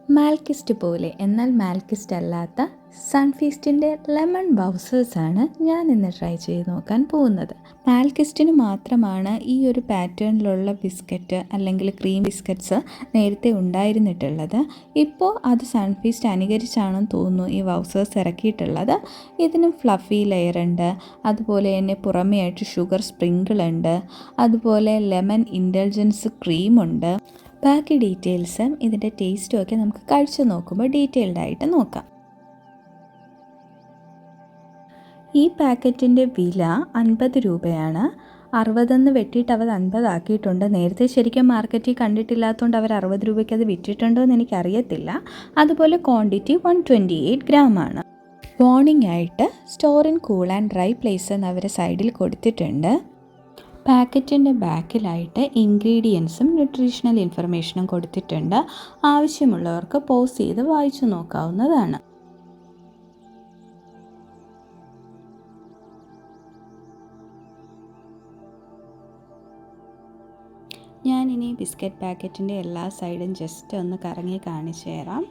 Malkist പോലെ എന്നാൽ Malkist അല്ലാത്ത സൺഫീസ്റ്റിൻ്റെ ലെമൺ ബൗസേഴ്സാണ് ഞാൻ ഇന്ന് ട്രൈ ചെയ്ത് നോക്കാൻ പോകുന്നത്. മാൽക്കിസ്റ്റിന് മാത്രമാണ് ഈ ഒരു പാറ്റേണിലുള്ള ബിസ്ക്കറ്റ് അല്ലെങ്കിൽ ക്രീം ബിസ്ക്കറ്റ്സ് നേരത്തെ ഉണ്ടായിരുന്നിട്ടുള്ളത്. ഇപ്പോൾ അത് സൺഫീസ്റ്റ് അനുകരിച്ചാണെന്ന് തോന്നുന്നു ഈ ബൗസേഴ്സ് ഇറക്കിയിട്ടുള്ളത്. ഇതിനും ഫ്ലഫി ലെയർ ഉണ്ട്, അതുപോലെ തന്നെ പുറമെയായിട്ട് ഷുഗർ സ്പ്രിങ്കിൾ ഉണ്ട്, അതുപോലെ ലെമൺ ഇൻഡൽജൻസ് ക്രീമുണ്ട്. ബാക്കി ഡീറ്റെയിൽസും ഇതിൻ്റെ ടേസ്റ്റും ഒക്കെ നമുക്ക് കഴിച്ച് നോക്കുമ്പോൾ ഡീറ്റെയിൽഡായിട്ട് നോക്കാം. ഈ പാക്കറ്റിൻ്റെ വില 50 രൂപയാണ്. 60 വെട്ടിയിട്ട് അവർ 50 ആക്കിയിട്ടുണ്ട്. നേരത്തെ ശരിക്കും മാർക്കറ്റിൽ കണ്ടിട്ടില്ലാത്തതുകൊണ്ട് അവർ 60 രൂപയ്ക്ക് അത് വിറ്റിട്ടുണ്ടോ എന്ന് എനിക്കറിയത്തില്ല. അതുപോലെ ക്വാണ്ടിറ്റി 128 ഗ്രാമാണ്. വാർണിംഗ് ആയിട്ട് store in cool and dry place എന്ന് അവർ സൈഡിൽ കൊടുത്തിട്ടുണ്ട്. പാക്കറ്റിൻ്റെ ബാക്കിലായിട്ട് ഇൻഗ്രീഡിയൻസും ന്യൂട്രീഷണൽ ഇൻഫർമേഷനും കൊടുത്തിട്ടുണ്ട്. ആവശ്യമുള്ളവർക്ക് പോസ് ചെയ്ത് വായിച്ചു നോക്കാവുന്നതാണ്. ഞാനിനി ബിസ്ക്കറ്റ് പാക്കറ്റിൻ്റെ എല്ലാ സൈഡും ജസ്റ്റ് ഒന്ന് കറങ്ങി കാണിച്ചു തരാം.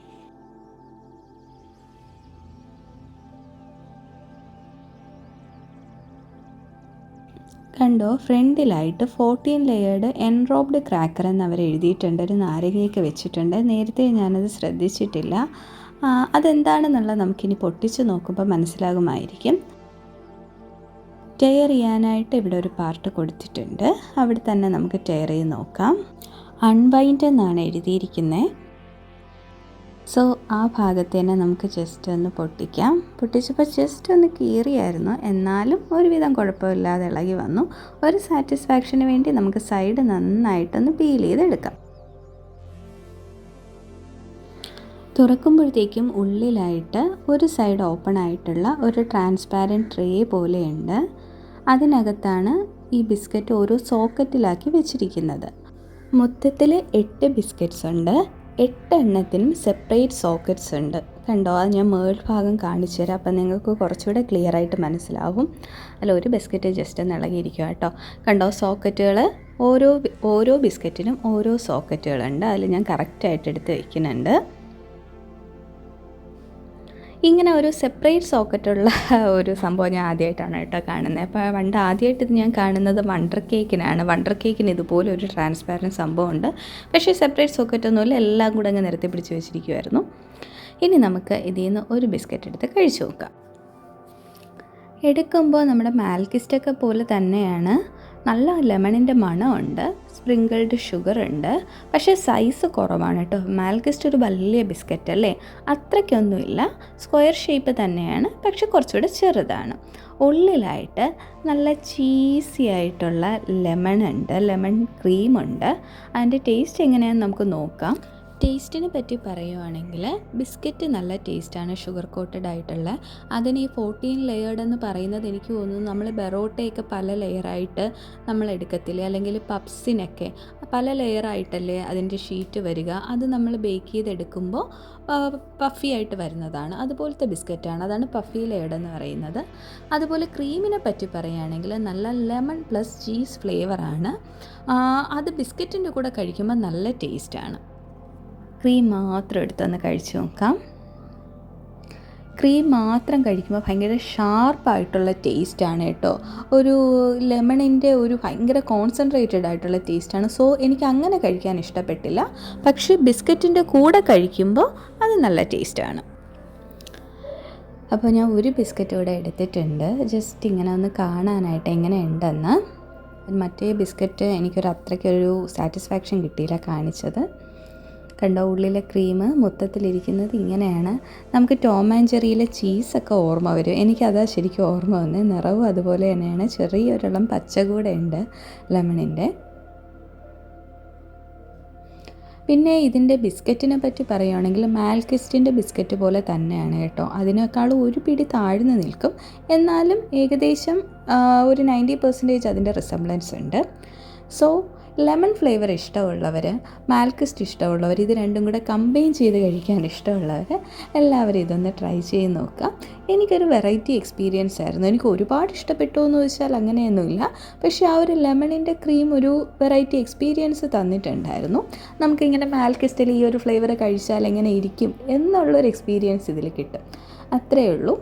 കണ്ടോ, ഫ്രണ്ടിലായിട്ട് 14 ലെയേർഡ് എൻറോബ്ഡ് ക്രാക്കർ എന്ന് അവർ എഴുതിയിട്ടുണ്ട്. ഒരു നാരങ്ങയൊക്കെ വെച്ചിട്ടുണ്ട്. നേരത്തെ ഞാനത് ശ്രദ്ധിച്ചിട്ടില്ല. അതെന്താണെന്നുള്ളത് നമുക്കിനി പൊട്ടിച്ച് നോക്കുമ്പോൾ മനസ്സിലാകുമായിരിക്കും. ടയർ ചെയ്യാനായിട്ട് ഇവിടെ ഒരു പാർട്ട് കൊടുത്തിട്ടുണ്ട്. അവിടെ തന്നെ നമുക്ക് ടയർ ചെയ്ത് നോക്കാം. അൺബൈൻഡ് എന്നാണ് എഴുതിയിരിക്കുന്നത്. സോ ആ ഭാഗത്ത് തന്നെ നമുക്ക് ജസ്റ്റ് ഒന്ന് പൊട്ടിക്കാം. പൊട്ടിച്ചപ്പോൾ ജസ്റ്റ് ഒന്ന് കീറിയായിരുന്നു, എന്നാലും ഒരുവിധം കുഴപ്പമില്ലാതെ ഇളകി വന്നു. ഒരു സാറ്റിസ്ഫാക്ഷന് വേണ്ടി നമുക്ക് സൈഡ് നന്നായിട്ടൊന്ന് പീൽ ചെയ്തെടുക്കാം. തുറക്കുമ്പോഴത്തേക്കും ഉള്ളിലായിട്ട് ഒരു സൈഡ് ഓപ്പൺ ആയിട്ടുള്ള ഒരു ട്രാൻസ്പാരൻറ്റ് ട്രേ പോലെയുണ്ട്. അതിനകത്താണ് ഈ ബിസ്ക്കറ്റ് ഓരോ സോക്കറ്റിലാക്കി വെച്ചിരിക്കുന്നത്. മൊത്തത്തിൽ 8 ബിസ്ക്കറ്റ്സ് ഉണ്ട്. 8 എണ്ണത്തിനും സെപ്പറേറ്റ് സോക്കറ്റ്സ് ഉണ്ട്. കണ്ടോ, അത് ഞാൻ മേൽഭാഗം കാണിച്ചു തരാം. അപ്പം നിങ്ങൾക്ക് കുറച്ചുകൂടെ ക്ലിയർ ആയിട്ട് മനസ്സിലാവും. അല്ല, ഒരു ബിസ്ക്കറ്റ് ജസ്റ്റ് ഒന്ന് ഇളകിയിരിക്കുക കേട്ടോ. കണ്ടോ, സോക്കറ്റുകൾ ഓരോ ബിസ്ക്കറ്റിനും ഓരോ സോക്കറ്റുകളുണ്ട്. അതിൽ ഞാൻ കറക്റ്റായിട്ട് എടുത്ത് വയ്ക്കുന്നുണ്ട്. ഇങ്ങനെ ഒരു സെപ്പറേറ്റ് സോക്കറ്റുള്ള ഒരു സംഭവം ഞാൻ ആദ്യമായിട്ടാണ് കേട്ടോ കാണുന്നത്. അപ്പോൾ ആദ്യമായിട്ട് ഇത് ഞാൻ കാണുന്നത് വണ്ടർ കേക്കിനാണ്. വണ്ടർ കേക്കിന് ഇതുപോലെ ഒരു ട്രാൻസ്പാരൻറ്റ് സംഭവമുണ്ട്. പക്ഷേ സെപ്പറേറ്റ് സോക്കറ്റൊന്നുമില്ല, എല്ലാം കൂടെ അങ്ങ് നിരത്തി പിടിച്ച് വെച്ചിരിക്കുമായിരുന്നു. ഇനി നമുക്ക് ഇതിൽ നിന്ന് ഒരു ബിസ്ക്കറ്റ് എടുത്ത് കഴിച്ചു നോക്കാം. എടുക്കുമ്പോൾ നമ്മുടെ മാൽക്കിസ്റ്റൊക്കെ പോലെ തന്നെയാണ്. നല്ല ലെമണിൻ്റെ മണമുണ്ട്, സ്പ്രിങ്കിൾഡ് ഷുഗർ ഉണ്ട്. പക്ഷേ സൈസ് കുറവാണ് കേട്ടോ. മാൽക്കിസ്റ്റ് ഒരു വലിയ ബിസ്ക്കറ്റ് അല്ലേ, അത്രയ്ക്കൊന്നുമില്ല. സ്ക്വയർ ഷേപ്പ് തന്നെയാണ്, പക്ഷെ കുറച്ചുകൂടെ ചെറുതാണ്. ഉള്ളിലായിട്ട് നല്ല ചീസി ആയിട്ടുള്ള ലെമൺ ഉണ്ട്, ലെമൺ ക്രീമുണ്ട്. അതിൻ്റെ ടേസ്റ്റ് എങ്ങനെയാണെന്ന് നമുക്ക് നോക്കാം. ടേസ്റ്റിനെ പറ്റി പറയുവാണെങ്കിൽ ബിസ്ക്കറ്റ് നല്ല ടേസ്റ്റാണ്, ഷുഗർ കോട്ടഡ് ആയിട്ടുള്ള. അതിന് ഈ 14 ലെയേർഡ് എന്ന് പറയുന്നത് എനിക്ക് തോന്നുന്നു നമ്മൾ ബെറോട്ടയൊക്കെ പല ലെയറായിട്ട് നമ്മൾ എടുക്കത്തില്ലേ, അല്ലെങ്കിൽ പപ്സിനൊക്കെ പല ലെയറായിട്ടല്ലേ അതിൻ്റെ ഷീറ്റ് വരിക. അത് നമ്മൾ ബേക്ക് ചെയ്തെടുക്കുമ്പോൾ പഫി ആയിട്ട് വരുന്നതാണ്. അതുപോലത്തെ ബിസ്ക്കറ്റാണ്, അതാണ് പഫി ലെയർഡ് എന്ന് പറയുന്നത്. അതുപോലെ ക്രീമിനെ പറ്റി പറയുകയാണെങ്കിൽ നല്ല ലെമൺ പ്ലസ് ചീസ് ഫ്ലേവറാണ്. അത് ബിസ്ക്കറ്റിൻ്റെ കൂടെ കഴിക്കുമ്പോൾ നല്ല ടേസ്റ്റാണ്. ക്രീം മാത്രം എടുത്തൊന്ന് കഴിച്ച് നോക്കാം. ക്രീം മാത്രം കഴിക്കുമ്പോൾ ഭയങ്കര ഷാർപ്പായിട്ടുള്ള ടേസ്റ്റാണ് കേട്ടോ. ഒരു ലെമണിൻ്റെ ഒരു ഭയങ്കര കോൺസെൻട്രേറ്റഡ് ആയിട്ടുള്ള ടേസ്റ്റാണ്. സോ എനിക്ക് അങ്ങനെ കഴിക്കാൻ ഇഷ്ടപ്പെട്ടില്ല. പക്ഷേ ബിസ്ക്കറ്റിൻ്റെ കൂടെ കഴിക്കുമ്പോൾ അത് നല്ല ടേസ്റ്റാണ്. അപ്പോൾ ഞാൻ ഒരു ബിസ്ക്കറ്റ് ഇവിടെ എടുത്തിട്ടുണ്ട്, ജസ്റ്റ് ഇങ്ങനെ ഒന്ന് കാണാനായിട്ട് എങ്ങനെ ഉണ്ടെന്ന്. മറ്റേ ബിസ്ക്കറ്റ് എനിക്കൊരു അത്രയ്ക്കൊരു സാറ്റിസ്ഫാക്ഷൻ കിട്ടിയില്ല കാണിച്ചത്. കണ്ടോ, ഉള്ളിലെ ക്രീം മൊത്തത്തിലിരിക്കുന്നത് ഇങ്ങനെയാണ്. നമുക്ക് ടോം ആൻഡ് ജെറിയിലെ ചീസൊക്കെ ഓർമ്മ വരും. എനിക്കതാ ശരിക്കും ഓർമ്മ വന്നത്. നിറവും അതുപോലെ തന്നെയാണ്. ചെറിയൊരെണ്ണം പച്ച കൂടെ ഉണ്ട് ലെമണിൻ്റെ. പിന്നെ ഇതിൻ്റെ ബിസ്ക്കറ്റിനെ പറ്റി പറയുകയാണെങ്കിൽ മാൽക്കിസ്റ്റിൻ്റെ ബിസ്ക്കറ്റ് പോലെ തന്നെയാണ് കേട്ടോ. അതിനേക്കാളും ഒരു പിടി താഴ്ന്നു നിൽക്കും, എന്നാലും ഏകദേശം ഒരു 90% അതിൻ്റെ റിസംബ്ലൻസ് ഉണ്ട്. സോ ലെമൺ ഫ്ലേവർ ഇഷ്ടമുള്ളവർ, മാൽക്കിസ്റ്റ് ഇഷ്ടമുള്ളവർ, ഇത് രണ്ടും കൂടെ കമ്പൈൻ ചെയ്ത് കഴിക്കാൻ ഇഷ്ടമുള്ളവർ എല്ലാവരും ഇതൊന്ന് ട്രൈ ചെയ്ത് നോക്കുക. എനിക്കൊരു വെറൈറ്റി എക്സ്പീരിയൻസ് ആയിരുന്നു. എനിക്ക് ഒരുപാട് ഇഷ്ടപ്പെട്ടു എന്ന് ചോദിച്ചാൽ അങ്ങനെയൊന്നുമില്ല, പക്ഷേ ആ ഒരു ലെമണിൻ്റെ ക്രീം ഒരു വെറൈറ്റി എക്സ്പീരിയൻസ് തന്നിട്ടുണ്ടായിരുന്നു. നമുക്കിങ്ങനെ മാൽക്കിസ്റ്റിൽ ഈ ഒരു ഫ്ലേവർ കഴിച്ചാൽ എങ്ങനെ ഇരിക്കും എന്നുള്ളൊരു എക്സ്പീരിയൻസ് ഇതിൽ കിട്ടും. അത്രയേ ഉള്ളൂ.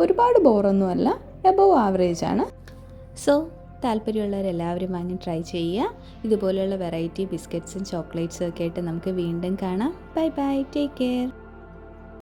ഒരുപാട് ബോറൊന്നുമല്ല, എബോവ് ആവറേജ് ആണ്. സോ താല്പര്യമുള്ളവരെല്ലാവരും വാങ്ങി ട്രൈ ചെയ്യുക. ഇതുപോലെയുള്ള വെറൈറ്റി ബിസ്ക്കറ്റ്സും ചോക്ലേറ്റ്സും ഒക്കെ ആയിട്ട് നമുക്ക് വീണ്ടും കാണാം. Bye bye, take care.